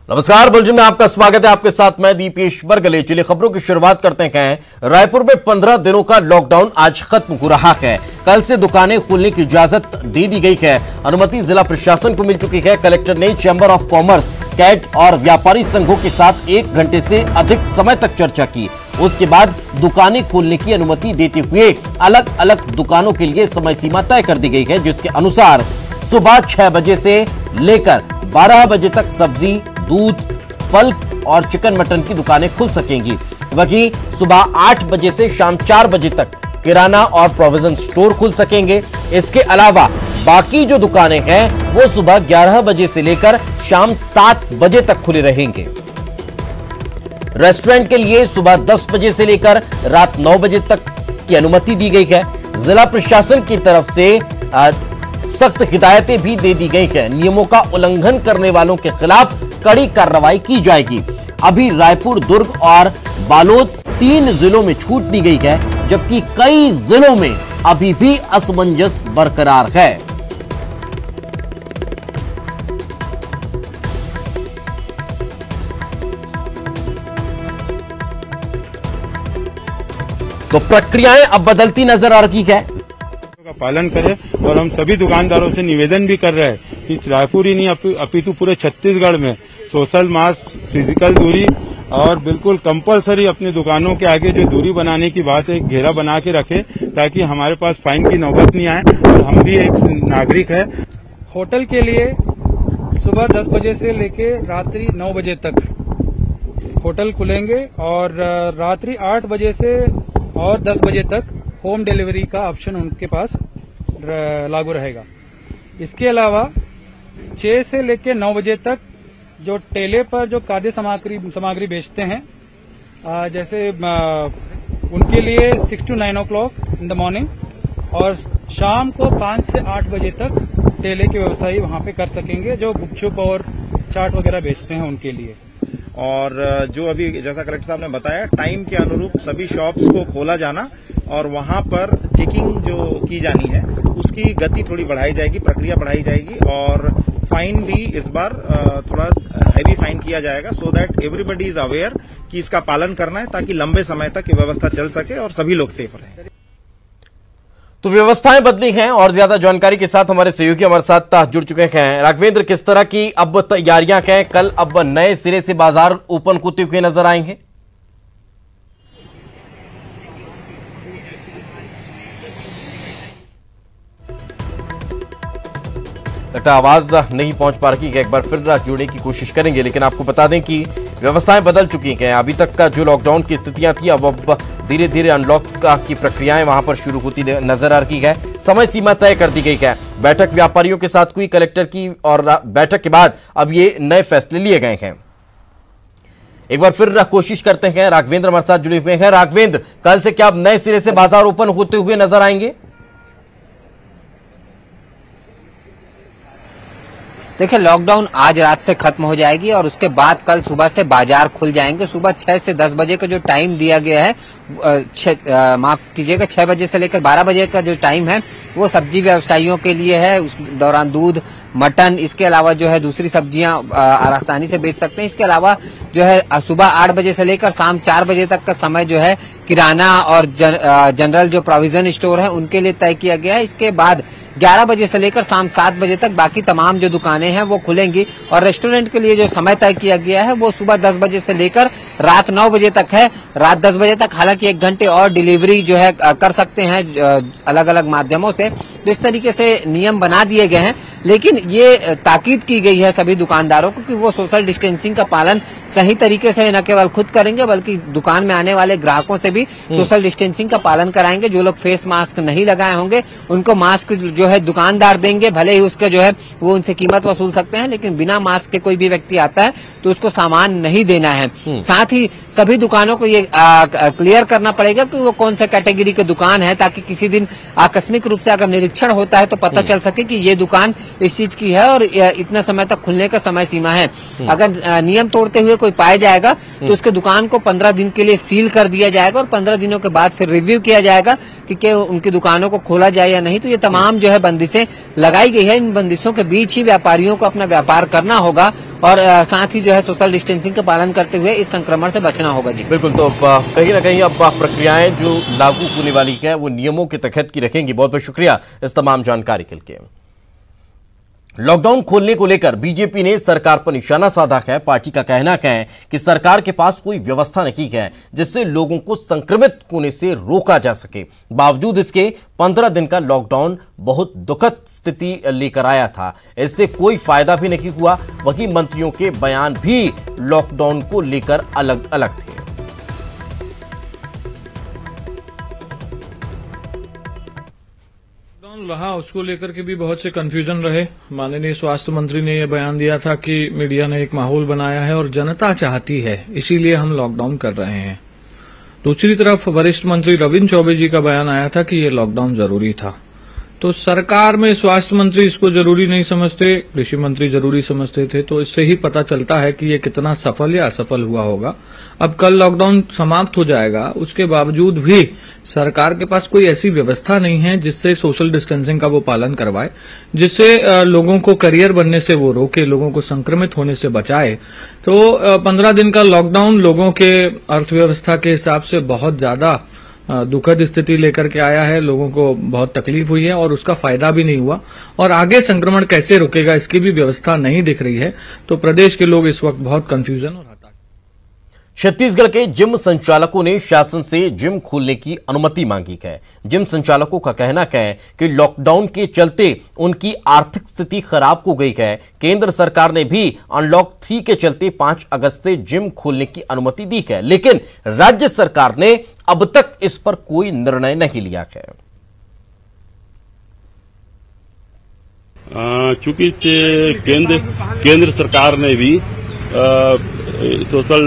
नमस्कार, बुलेटिन में आपका स्वागत है। आपके साथ मैं दीपेश बरगले। चलिए खबरों की शुरुआत करते हैं। रायपुर में 15 दिनों का लॉकडाउन आज खत्म हो रहा है। कल से दुकानें खोलने की इजाजत दे दी गई है। अनुमति जिला प्रशासन को मिल चुकी है। कलेक्टर ने चैंबर ऑफ कॉमर्स, कैट और व्यापारी संघों के साथ 1 घंटे से अधिक समय तक चर्चा की। उसके बाद दुकानें खोलने की अनुमति देते हुए अलग अलग दुकानों के लिए समय सीमा तय कर दी गई है, जिसके अनुसार सुबह 6 बजे से लेकर 12 बजे तक सब्जी, दूध, फल और चिकन मटन की दुकानें खुल सकेंगी। वहीं सुबह 8 बजे से शाम 4 बजे तक किराना और प्रोविजन स्टोर खुल सकेंगे। इसके अलावा बाकी जो दुकानें हैं वो सुबह 11 बजे से लेकर शाम 7 बजे तक खुले रहेंगे। रेस्टोरेंट के लिए सुबह 10 बजे से लेकर रात 9 बजे तक की अनुमति दी गई है। जिला प्रशासन की तरफ से सख्त हिदायतें भी दे दी गई हैं। नियमों का उल्लंघन करने वालों के खिलाफ कड़ी कार्रवाई की जाएगी। अभी रायपुर, दुर्ग और बालोद 3 जिलों में छूट दी गई है, जबकि कई जिलों में अभी भी असमंजस बरकरार है। तो प्रक्रियाएं अब बदलती नजर आ रही है। का पालन करें और हम सभी दुकानदारों से निवेदन भी कर रहे हैं कि रायपुर ही नहीं अपितु पूरे छत्तीसगढ़ में सोशल मास्क, फिजिकल दूरी और बिल्कुल कंपलसरी अपनी दुकानों के आगे जो दूरी बनाने की बात है, घेरा बना के रखें ताकि हमारे पास फाइन की नौबत नहीं आए। और हम भी एक नागरिक है। होटल के लिए सुबह 10 बजे से लेके रात्रि 9 बजे तक होटल खुलेंगे और रात्रि 8 बजे से और 10 बजे तक होम डिलीवरी का ऑप्शन उनके पास लागू रहेगा। इसके अलावा 6 से लेकर 9 बजे तक जो ठेले पर जो खाद्य सामग्री बेचते हैं, जैसे उनके लिए 6 to 9 o'clock in the morning और शाम को 5 से 8 बजे तक ठेले के व्यवसायी वहां पे कर सकेंगे, जो गुपचुप और चाट वगैरह बेचते हैं उनके लिए। और जो अभी जैसा कलेक्टर साहब ने बताया, टाइम के अनुरूप सभी शॉप्स को खोला जाना और वहां पर चेकिंग जो की जानी है उसकी गति थोड़ी बढ़ाई जाएगी, प्रक्रिया बढ़ाई जाएगी और फाइन भी इस बार थोड़ा हैवी फाइन किया जाएगा, so that everybody is aware कि इसका पालन करना है ताकि लंबे समय तक ये व्यवस्था चल सके और सभी लोग सेफ रहें। तो व्यवस्थाएं बदली हैं और ज्यादा जानकारी के साथ हमारे सहयोगी हमारे साथ जुड़ चुके हैं। राघवेंद्र, किस तरह की अब तैयारियां हैं? कल अब नए सिरे से बाजार ओपन होते हुए नजर आएंगे? लगता है आवाज नहीं पहुंच पा रही है। एक बार फिर जुड़ने की कोशिश करेंगे, लेकिन आपको बता दें कि व्यवस्थाएं बदल चुकी हैं। अभी तक का जो लॉकडाउन की स्थितियां थी, अब धीरे धीरे अनलॉक की प्रक्रियाएं वहां पर शुरू होती नजर आ रही है। समय सीमा तय कर दी गई है। बैठक व्यापारियों के साथ हुई कलेक्टर की और बैठक के बाद अब ये नए फैसले लिए गए हैं। एक बार फिर कोशिश करते हैं। राघवेंद्र हमारे साथ जुड़े हुए हैं। राघवेंद्र, कल से क्या अब नए सिरे से बाजार ओपन होते हुए नजर आएंगे? देखिए, लॉकडाउन आज रात से खत्म हो जाएगी और उसके बाद कल सुबह से बाजार खुल जाएंगे। सुबह 6 से 10 बजे का जो टाइम दिया गया है, माफ कीजिएगा, 6 बजे से लेकर 12 बजे का जो टाइम है वो सब्जी व्यवसायियों के लिए है। उस दौरान दूध, मटन, इसके अलावा जो है दूसरी सब्जियां आसानी से बेच सकते हैं। इसके अलावा जो है सुबह 8 बजे से लेकर शाम 4 बजे तक का समय जो है किराना और जनरल जो प्रोविजन स्टोर है उनके लिए तय किया गया है। इसके बाद 11 बजे से लेकर शाम 7 बजे तक बाकी तमाम जो दुकानें हैं वो खुलेंगी और रेस्टोरेंट के लिए जो समय तय किया गया है वो सुबह 10 बजे से लेकर रात 9 बजे तक है। रात 10 बजे तक हालांकि 1 घंटे और डिलीवरी जो है कर सकते हैं अलग अलग माध्यमों से। तो इस तरीके से नियम बना दिए गए हैं, लेकिन ये ताकीद की गई है सभी दुकानदारों को कि वो सोशल डिस्टेंसिंग का पालन सही तरीके से न केवल खुद करेंगे बल्कि दुकान में आने वाले ग्राहकों से भी सोशल डिस्टेंसिंग का पालन कराएंगे। जो लोग फेस मास्क नहीं लगाए होंगे उनको मास्क जो है दुकानदार देंगे, भले ही उसके जो है वो उनसे कीमत वसूल सकते हैं, लेकिन बिना मास्क के कोई भी व्यक्ति आता है तो उसको सामान नहीं देना है। साथ ही सभी दुकानों को ये क्लियर करना पड़ेगा कि वो कौन सा कैटेगरी की दुकान है, ताकि किसी दिन आकस्मिक रूप से अगर निरीक्षण होता है तो पता चल सके कि ये दुकान इस चीज की है और इतना समय तक खुलने का समय सीमा है। अगर नियम तोड़ते हुए कोई पाया जाएगा तो उसके दुकान को 15 दिन के लिए सील कर दिया जाएगा और 15 दिनों के बाद फिर रिव्यू किया जाएगा कि उनकी दुकानों को खोला जाए या नहीं। तो ये तमाम जो है बंदिशें लगाई गई है। इन बंदिशों के बीच ही व्यापारियों को अपना व्यापार करना होगा और साथ ही जो है सोशल डिस्टेंसिंग का पालन करते हुए इस संक्रमण से बचना होगा। जी बिल्कुल। तो कहीं ना कहीं अब प्रक्रियाएं जो लागू होने वाली है वो नियमों के तहत की रखेंगी। बहुत बहुत शुक्रिया इस तमाम जानकारी के लिए। लॉकडाउन खोलने को लेकर बीजेपी ने सरकार पर निशाना साधा है। पार्टी का कहना है कि सरकार के पास कोई व्यवस्था नहीं है जिससे लोगों को संक्रमित होने से रोका जा सके। बावजूद इसके 15 दिन का लॉकडाउन बहुत दुखद स्थिति लेकर आया था। इससे कोई फायदा भी नहीं हुआ। वहीं मंत्रियों के बयान भी लॉकडाउन को लेकर अलग अलग थे। रहा उसको लेकर के भी बहुत से कंफ्यूजन रहे। माननीय स्वास्थ्य मंत्री ने यह बयान दिया था कि मीडिया ने एक माहौल बनाया है और जनता चाहती है, इसीलिए हम लॉकडाउन कर रहे हैं। दूसरी तरफ वरिष्ठ मंत्री रविंद्र चौबे जी का बयान आया था कि ये लॉकडाउन जरूरी था। तो सरकार में स्वास्थ्य मंत्री इसको जरूरी नहीं समझते, कृषि मंत्री जरूरी समझते थे। तो इससे ही पता चलता है कि ये कितना सफल या असफल हुआ होगा। अब कल लॉकडाउन समाप्त हो जाएगा, उसके बावजूद भी सरकार के पास कोई ऐसी व्यवस्था नहीं है जिससे सोशल डिस्टेंसिंग का वो पालन करवाए, जिससे लोगों को करियर बनने से वो रोके, लोगों को संक्रमित होने से बचाए। तो 15 दिन का लॉकडाउन लोगों के अर्थव्यवस्था के हिसाब से बहुत ज्यादा दुखद स्थिति लेकर के आया है। लोगों को बहुत तकलीफ हुई है और उसका फायदा भी नहीं हुआ। और आगे संक्रमण कैसे रुकेगा इसकी भी व्यवस्था नहीं दिख रही है। तो प्रदेश के लोग इस वक्त बहुत कंफ्यूजन और हताश। छत्तीसगढ़ के जिम संचालकों ने शासन से जिम खोलने की अनुमति मांगी है। जिम संचालकों का कहना है कि लॉकडाउन के चलते उनकी आर्थिक स्थिति खराब हो गई है। केंद्र सरकार ने भी अनलॉक 3 के चलते 5 अगस्त से जिम खोलने की अनुमति दी है, लेकिन राज्य सरकार ने अब तक इस पर कोई निर्णय नहीं लिया है। चूंकि केंद्र सरकार ने भी सोशल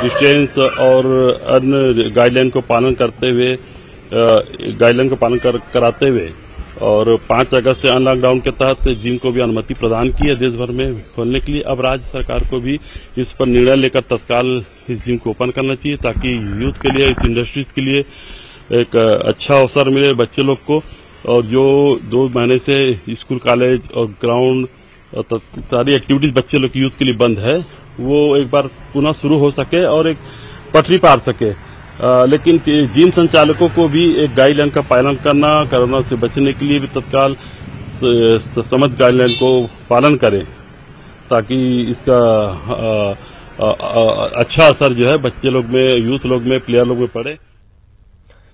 डिस्टेंस और अन्य गाइडलाइन को पालन करते हुए कराते हुए और 5 अगस्त से अनलॉकडाउन के तहत जिम को भी अनुमति प्रदान की है देश भर में खोलने के लिए। अब राज्य सरकार को भी इस पर निर्णय लेकर तत्काल इस जिम को ओपन करना चाहिए ताकि यूथ के लिए, इस इंडस्ट्रीज के लिए एक अच्छा अवसर मिले बच्चे लोग को। और जो 2 महीने से स्कूल, कॉलेज और ग्राउंड सारी एक्टिविटीज बच्चे लोग यूथ के लिए बंद है, वो एक बार पुनः शुरू हो सके और एक पटरी पार सके। लेकिन जिम संचालकों को भी एक गाइडलाइन का पालन करना, कोरोना से बचने के लिए भी तत्काल समस्त गाइडलाइन को पालन करें ताकि इसका अच्छा असर जो है बच्चे लोग में, यूथ लोग में, प्लेयर लोग में पड़े।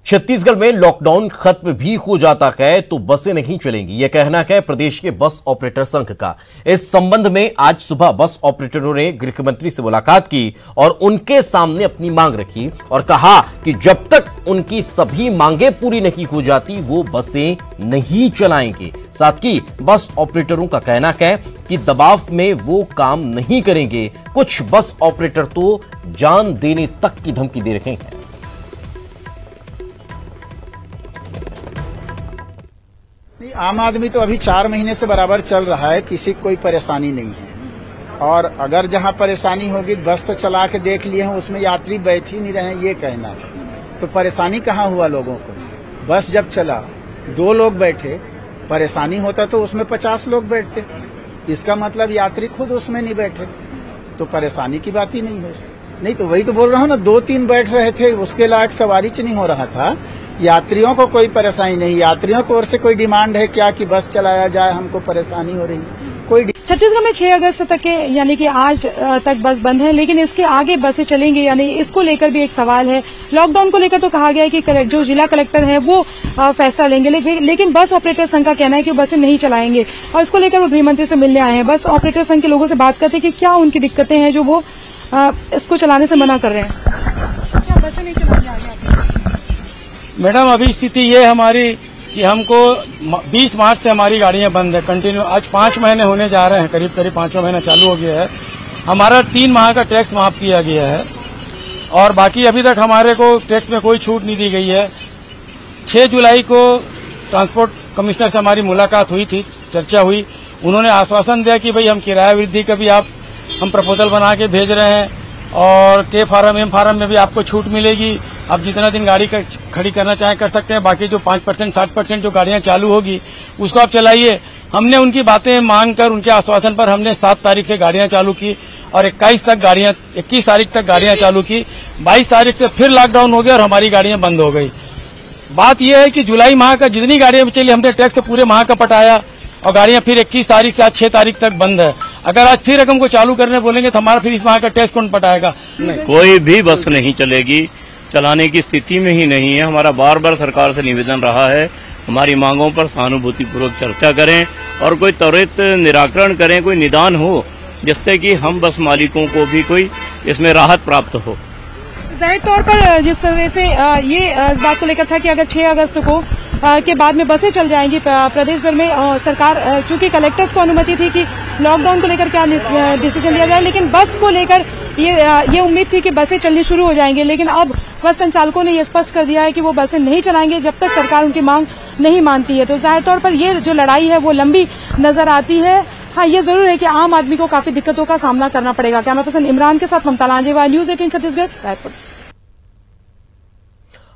छत्तीसगढ़ में लॉकडाउन खत्म भी हो जाता है तो बसें नहीं चलेंगी, यह कहना है प्रदेश के बस ऑपरेटर संघ का। इस संबंध में आज सुबह बस ऑपरेटरों ने गृह मंत्री से मुलाकात की और उनके सामने अपनी मांग रखी और कहा कि जब तक उनकी सभी मांगे पूरी नहीं हो जाती वो बसें नहीं चलाएंगे। साथ ही बस ऑपरेटरों का कहना है कि दबाव में वो काम नहीं करेंगे। कुछ बस ऑपरेटर तो जान देने तक की धमकी दे रहे हैं। आम आदमी तो अभी 4 महीने से बराबर चल रहा है, किसी को कोई परेशानी नहीं है। और अगर जहां परेशानी होगी बस तो चला के देख लिए हैं, उसमें यात्री बैठ ही नहीं रहे, ये कहना है। तो परेशानी कहाँ हुआ लोगों को? बस जब चला 2 लोग बैठे, परेशानी होता तो उसमें 50 लोग बैठते। इसका मतलब यात्री खुद उसमें नहीं बैठे तो परेशानी की बात ही नहीं हो। नहीं तो वही तो बोल रहा हूँ ना, 2-3 बैठ रहे थे, उसके लायक सवारी च नहीं हो रहा था। यात्रियों को कोई परेशानी नहीं। यात्रियों की ओर से कोई डिमांड है क्या कि बस चलाया जाए, हमको परेशानी हो रही कोई। छत्तीसगढ़ में 6 अगस्त तक के यानी कि आज तक बस बंद है, लेकिन इसके आगे बसें चलेंगी यानी इसको लेकर भी एक सवाल है। लॉकडाउन को लेकर तो कहा गया है कि जो जिला कलेक्टर है वो फैसला लेंगे, लेकिन बस ऑपरेटर संघ का कहना है कि बसें नहीं चलाएंगे और इसको लेकर वो गृह मंत्री से मिलने आए हैं। बस ऑपरेटर संघ के लोगों से बात करते हैं कि क्या उनकी दिक्कतें हैं जो वो इसको चलाने से मना कर रहे हैं। क्या बसें नहीं चलाएंगे आगे? मैडम अभी स्थिति ये हमारी कि हमको 20 मार्च से हमारी गाड़ियां बंद है कंटिन्यू। आज 5 महीने होने जा रहे हैं, करीब 5वां महीना चालू हो गया है। हमारा 3 माह का टैक्स माफ किया गया है और बाकी अभी तक हमारे को टैक्स में कोई छूट नहीं दी गई है। 6 जुलाई को ट्रांसपोर्ट कमिश्नर से हमारी मुलाकात हुई थी, चर्चा हुई। उन्होंने आश्वासन दिया कि भाई हम किराया वृद्धि का भी हम प्रपोजल बना के भेज रहे हैं और के फार्म एम फार्म में भी आपको छूट मिलेगी। आप जितना दिन गाड़ी खड़ी करना चाहें कर सकते हैं। बाकी जो 5% 60% जो गाड़ियां चालू होगी उसको आप चलाइए। हमने उनकी बातें मानकर उनके आश्वासन पर हमने 7 तारीख से गाड़ियां चालू की और 21 तारीख तक गाड़ियां चालू की। 22 तारीख से फिर लॉकडाउन हो गया और हमारी गाड़ियां बंद हो गई। बात यह है कि जुलाई माह का जितनी गाड़ियां चली हमने टैक्स पूरे माह का पटाया और गाड़ियां फिर 21 तारीख से आज 6 तारीख तक बंद है। अगर आज फिर रकम को चालू करने बोलेंगे तो हमारा फिर इस माह का टैक्स कौन पटाएगा? कोई भी बस नहीं चलेगी, चलाने की स्थिति में ही नहीं है। हमारा बार बार सरकार से निवेदन रहा है, हमारी मांगों पर सहानुभूतिपूर्वक चर्चा करें और कोई त्वरित निराकरण करें, कोई निदान हो जिससे कि हम बस मालिकों को भी कोई इसमें राहत प्राप्त हो। जाहिर तौर पर जिस तरह से ये इस बात को लेकर था कि अगर 6 अगस्त को के बाद में बसें चल जाएंगी प्रदेश भर में, सरकार चूंकि कलेक्टर्स को अनुमति थी कि लॉकडाउन को लेकर क्या डिसीजन लिया जाए, लेकिन बस को लेकर ये उम्मीद थी कि बसें चलनी शुरू हो जाएंगी। लेकिन अब बस संचालकों ने ये स्पष्ट कर दिया है कि वो बसें नहीं चलाएंगे जब तक सरकार उनकी मांग नहीं मानती है। तो जाहिर तौर पर ये जो लड़ाई है वो लंबी नजर आती है। हाँ, ये जरूर है कि आम आदमी को काफी दिक्कतों का सामना करना पड़ेगा। कैमरा पर्सन इमरान के साथ ममता लांजेवाल, न्यूज 18 छत्तीसगढ़, रायपुर।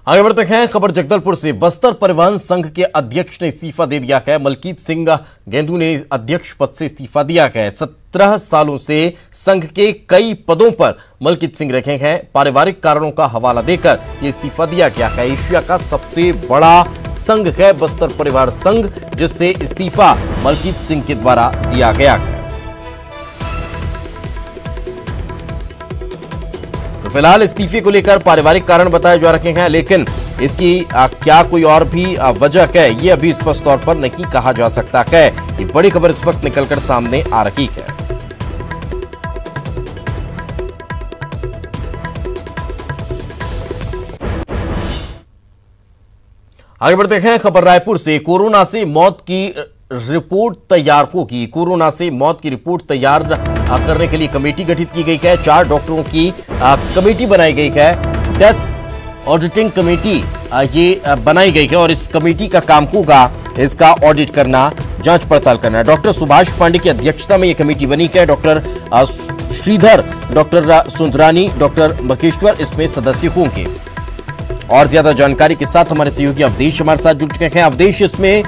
आगे बढ़ते हैं खबर जगदलपुर से। बस्तर परिवहन संघ के अध्यक्ष ने इस्तीफा दे दिया है। मलकीत सिंह गेंदू ने अध्यक्ष पद से इस्तीफा दिया है। 17 सालों से संघ के कई पदों पर मलकीत सिंह रखे हैं। पारिवारिक कारणों का हवाला देकर यह इस्तीफा दिया गया है। एशिया का सबसे बड़ा संघ है बस्तर परिवार संघ, जिससे इस्तीफा मलकीत सिंह के द्वारा दिया गया है। तो फिलहाल इस्तीफे को लेकर पारिवारिक कारण बताए जा रहे हैं, लेकिन इसकी क्या कोई और भी वजह है ये अभी स्पष्ट तौर पर नहीं कहा जा सकता है। ये बड़ी खबर इस वक्त निकलकर सामने आ रही है। आगे बढ़ते हैं खबर रायपुर से। कोरोना से मौत की रिपोर्ट तैयार होगी। कोरोना से मौत की रिपोर्ट तैयार करने के लिए कमेटी गठित की गई है। 4 डॉक्टरों की कमेटी बनाई गई है। डेथ ऑडिटिंग कमेटी ये बनाई गई है और इस कमेटी का काम होगा इसका ऑडिट करना, जांच पड़ताल करना है। डॉक्टर सुभाष पांडे की अध्यक्षता में यह कमेटी बनी है। Doctor Shridhar, doctor Sundarani, doctor Makeshwar इसमें सदस्य होंगे। और ज्यादा जानकारी के साथ हमारे सहयोगी अवधेश हमारे साथ जुड़ चुके हैं। अवधेश, इसमें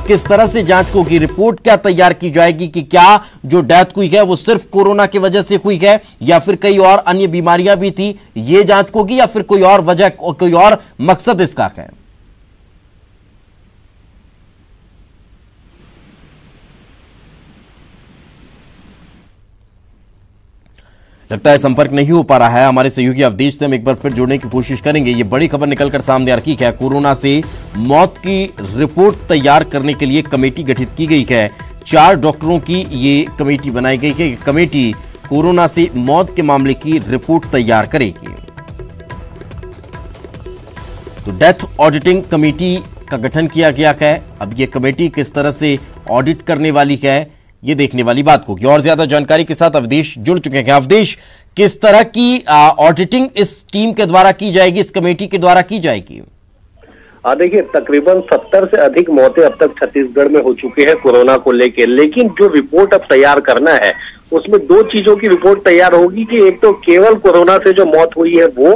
किस तरह से जांच होगी, रिपोर्ट क्या तैयार की जाएगी कि क्या जो डेथ हुई है वो सिर्फ कोरोना की वजह से हुई है या फिर कई और अन्य बीमारियां भी थी, ये जांच होगी या फिर कोई और वजह, कोई और मकसद इसका है? लगता है संपर्क नहीं हो पा रहा है हमारे सहयोगी अवधेश से। हम एक बार फिर जुड़ने की कोशिश करेंगे। ये बड़ी खबर निकलकर सामने आ रही है। कोरोना से मौत की रिपोर्ट तैयार करने के लिए कमेटी गठित की गई है। 4 डॉक्टरों की ये कमेटी बनाई गई है। कमेटी कोरोना से मौत के मामले की रिपोर्ट तैयार करेगी। तो डेथ ऑडिटिंग कमेटी का गठन किया गया है। अब ये कमेटी किस तरह से ऑडिट करने वाली है ये देखने वाली बात होगी। और ज्यादा जानकारी के साथ अवधेश जुड़ चुके हैं। अवधेश, किस तरह की ऑडिटिंग इस टीम के द्वारा की जाएगी, इस कमेटी के द्वारा की जाएगी? देखिए, तकरीबन 70 से अधिक मौतें अब तक छत्तीसगढ़ में हो चुकी है कोरोना को लेकर, लेकिन जो रिपोर्ट अब तैयार करना है उसमें 2 चीजों की रिपोर्ट तैयार होगी कि एक तो केवल कोरोना से जो मौत हुई है वो,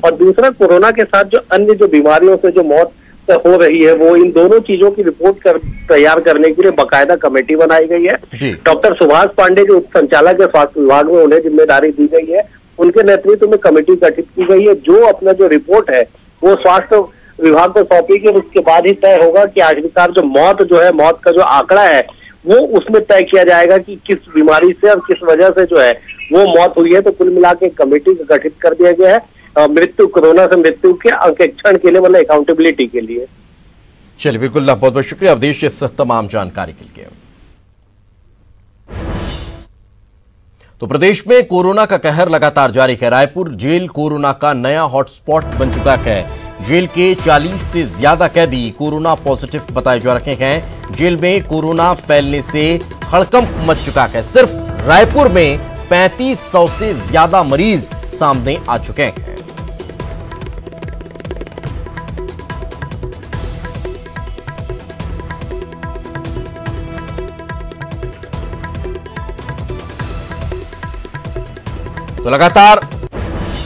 और दूसरा कोरोना के साथ जो अन्य जो बीमारियों से जो मौत हो रही है वो। इन दोनों चीजों की रिपोर्ट तैयार करने के लिए बाकायदा कमेटी बनाई गई है। डॉक्टर सुभाष पांडे जो उप संचालक है स्वास्थ्य विभाग में, उन्हें जिम्मेदारी दी गई है। उनके नेतृत्व में कमेटी गठित की गई है। जो अपना जो रिपोर्ट है वो स्वास्थ्य विभाग को सौंपेगी। उसके बाद ही तय होगा कि आखिरकार जो मौत का जो आंकड़ा है वो उसमें तय किया जाएगा कि किस बीमारी से और किस वजह से जो है वो मौत हुई है। तो कुल मिला के कमेटी गठित कर दिया गया है मृत्यु, कोरोना से मृत्यु के अंकेक्षण के लिए, मतलब अकाउंटेबिलिटी के लिए। चलिए, बिल्कुल, बहुत बहुत शुक्रिया अवधेश इस तमाम जानकारी के लिए। तो प्रदेश में कोरोना का कहर लगातार जारी है। रायपुर जेल कोरोना का नया हॉटस्पॉट बन चुका है। जेल के 40 से ज्यादा कैदी कोरोना पॉजिटिव बताए जा रहे हैं। जेल में कोरोना फैलने से हड़कंप मच चुका है। सिर्फ रायपुर में 3500 से ज्यादा मरीज सामने आ चुके हैं। तो लगातार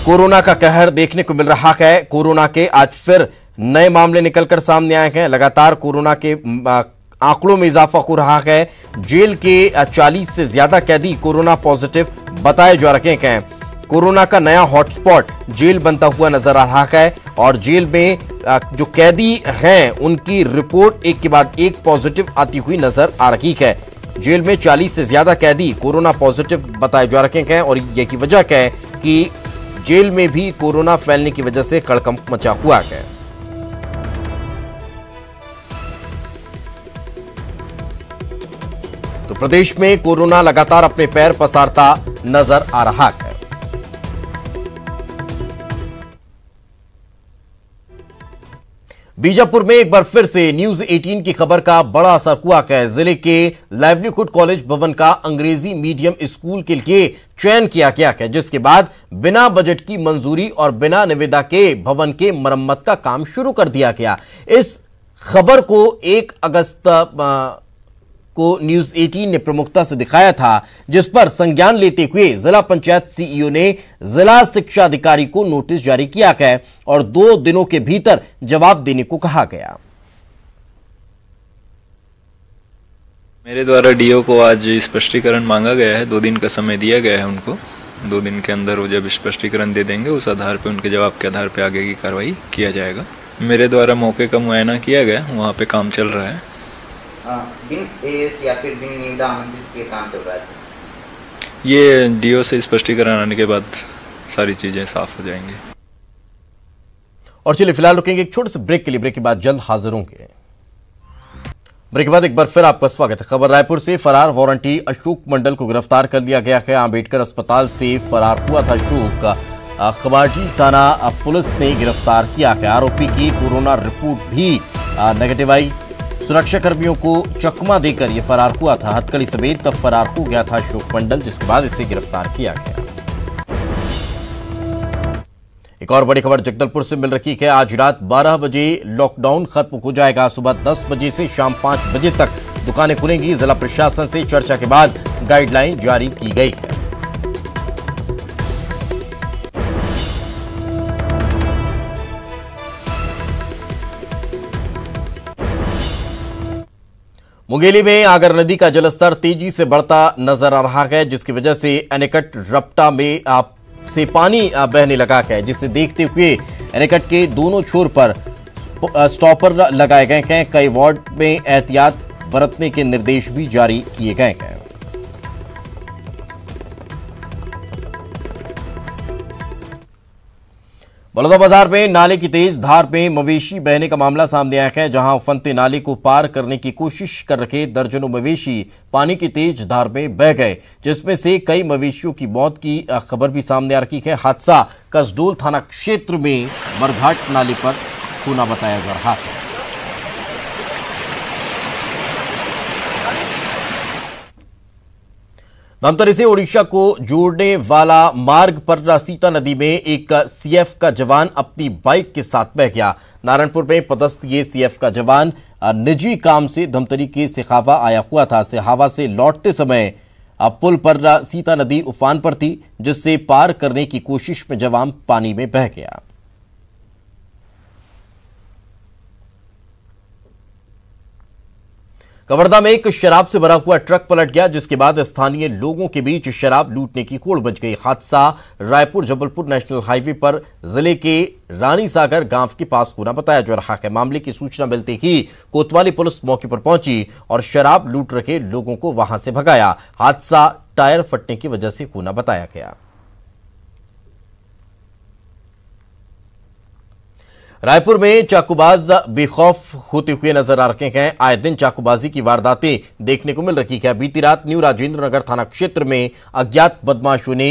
कोरोना का कहर देखने को मिल रहा है। कोरोना के आज फिर नए मामले निकलकर सामने आए हैं। लगातार कोरोना के आंकड़ों में इजाफा हो रहा है। जेल के 40 से ज्यादा कैदी कोरोना पॉजिटिव बताए जा रहे हैं। कोरोना का नया हॉटस्पॉट जेल बनता हुआ नजर आ रहा है और जेल में जो कैदी हैं उनकी रिपोर्ट एक के बाद एक पॉजिटिव आती हुई नजर आ रही है। जेल में 40 से ज्यादा कैदी कोरोना पॉजिटिव बताए जा रहे हैं और यही वजह है कि जेल में भी कोरोना फैलने की वजह से हड़कंप मचा हुआ है। तो प्रदेश में कोरोना लगातार अपने पैर पसारता नजर आ रहा है। बीजापुर में एक बार फिर से न्यूज 18 की खबर का बड़ा असर हुआ है। जिले के लाइवलीहुड कॉलेज भवन का अंग्रेजी मीडियम स्कूल के लिए चयन किया गया है, जिसके बाद बिना बजट की मंजूरी और बिना निविदा के भवन के मरम्मत का काम शुरू कर दिया गया। इस खबर को 1 अगस्त को न्यूज 18 ने प्रमुखता से दिखाया था, जिस पर संज्ञान लेते हुए जिला पंचायत सीईओ ने जिला शिक्षा अधिकारी को नोटिस जारी किया है और 2 दिनों के भीतर जवाब देने को कहा गया। मेरे द्वारा डीओ को आज स्पष्टीकरण मांगा गया है। 2 दिन का समय दिया गया है उनको। 2 दिन के अंदर वो जब स्पष्टीकरण दे देंगे उस आधार पर उनके जवाब के आधार पर आगे की कार्रवाई किया जाएगा। मेरे द्वारा मौके का मुआयना किया गया, वहाँ पे काम चल रहा है। बिन एएस या फिर बिन निविदा आमंत्रित के काम चल रहा है। ये डीओ से स्पष्टीकरण आने के बाद सारी चीजें साफ हो जाएंगी। और चलिए फिलहाल रुकेंगे एक छोटे से ब्रेक के लिए। ब्रेक के बाद जल्द हाजिर होंगे। ब्रेक के बाद एक बार फिर आपका स्वागत है। खबर रायपुर से फरार वारंटी अशोक मंडल को गिरफ्तार कर लिया गया है। अंबेडकर अस्पताल से फरार हुआ था अशोक। खबाटी थाना पुलिस ने गिरफ्तार किया है। आरोपी की कोरोना रिपोर्ट भी नेगेटिव आई। सुरक्षा कर्मियों को चकमा देकर यह फरार हुआ था। हथकड़ी समेत तब फरार हो गया था अशोक मंडल, जिसके बाद इसे गिरफ्तार किया गया। एक और बड़ी खबर जगदलपुर से मिल रही है। आज रात 12 बजे लॉकडाउन खत्म हो जाएगा। सुबह 10 बजे से शाम 5 बजे तक दुकानें खुलेंगी। जिला प्रशासन से चर्चा के बाद गाइडलाइन जारी की गई है। मुंगेली में आगर नदी का जलस्तर तेजी से बढ़ता नजर आ रहा है, जिसकी वजह से एनीकट रपटा में से पानी बहने लगा है, जिसे देखते हुए एनीकट के दोनों छोर पर स्टॉपर लगाए गए हैं। कई वार्ड में एहतियात बरतने के निर्देश भी जारी किए गए हैं। बलौदाबाजार में नाले की तेज धार में मवेशी बहने का मामला सामने आया है, जहां उफनते नाले को पार करने की कोशिश कर रहे दर्जनों मवेशी पानी की तेज धार में बह गए, जिसमें से कई मवेशियों की मौत की खबर भी सामने आ रही है। हादसा कसडोल थाना क्षेत्र में बरघाट नाले पर होना बताया जा रहा है। धमतरी से ओडिशा को जोड़ने वाला मार्ग पर सीता नदी में एक सीएफ का जवान अपनी बाइक के साथ बह गया। नारायणपुर में पदस्थ ये सीएफ का जवान निजी काम से धमतरी के सिहावा आया हुआ था। सिहावा से लौटते समय पुल पर सीता नदी उफान पर थी, जिससे पार करने की कोशिश में जवान पानी में बह गया। कवर्धा में एक शराब से भरा हुआ ट्रक पलट गया, जिसके बाद स्थानीय लोगों के बीच शराब लूटने की होड़ मच गई। हादसा रायपुर जबलपुर नेशनल हाईवे पर जिले के रानी सागर गांव के पास होना बताया जा रहा है। मामले की सूचना मिलते ही कोतवाली पुलिस मौके पर पहुंची और शराब लूट रहे लोगों को वहां से भगाया। हादसा टायर फटने की वजह से होना बताया गया। रायपुर में चाकूबाज बेखौफ होते हुए नजर आ रहे हैं। आए दिन चाकूबाजी की वारदातें देखने को मिल रही है। बीती रात न्यू राजेंद्र नगर थाना क्षेत्र में अज्ञात बदमाशों ने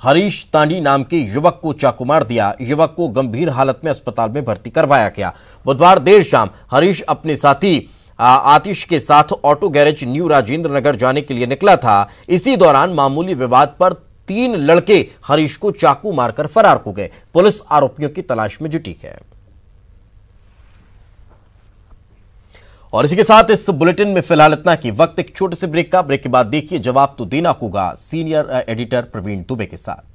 हरीश तांडी नाम के युवक को चाकू मार दिया। युवक को गंभीर हालत में अस्पताल में भर्ती करवाया गया। बुधवार देर शाम हरीश अपने साथी आतिश के साथ auto garage new Rajendra Nagar जाने के लिए निकला था। इसी दौरान मामूली विवाद पर 3 लड़के हरीश को चाकू मारकर फरार हो गए। पुलिस आरोपियों की तलाश में जुटी है। और इसी के साथ इस बुलेटिन में फिलहाल इतना कि वक्त एक छोटे से ब्रेक का। ब्रेक के बाद देखिए जवाब तो देना होगा सीनियर एडिटर प्रवीण दुबे के साथ।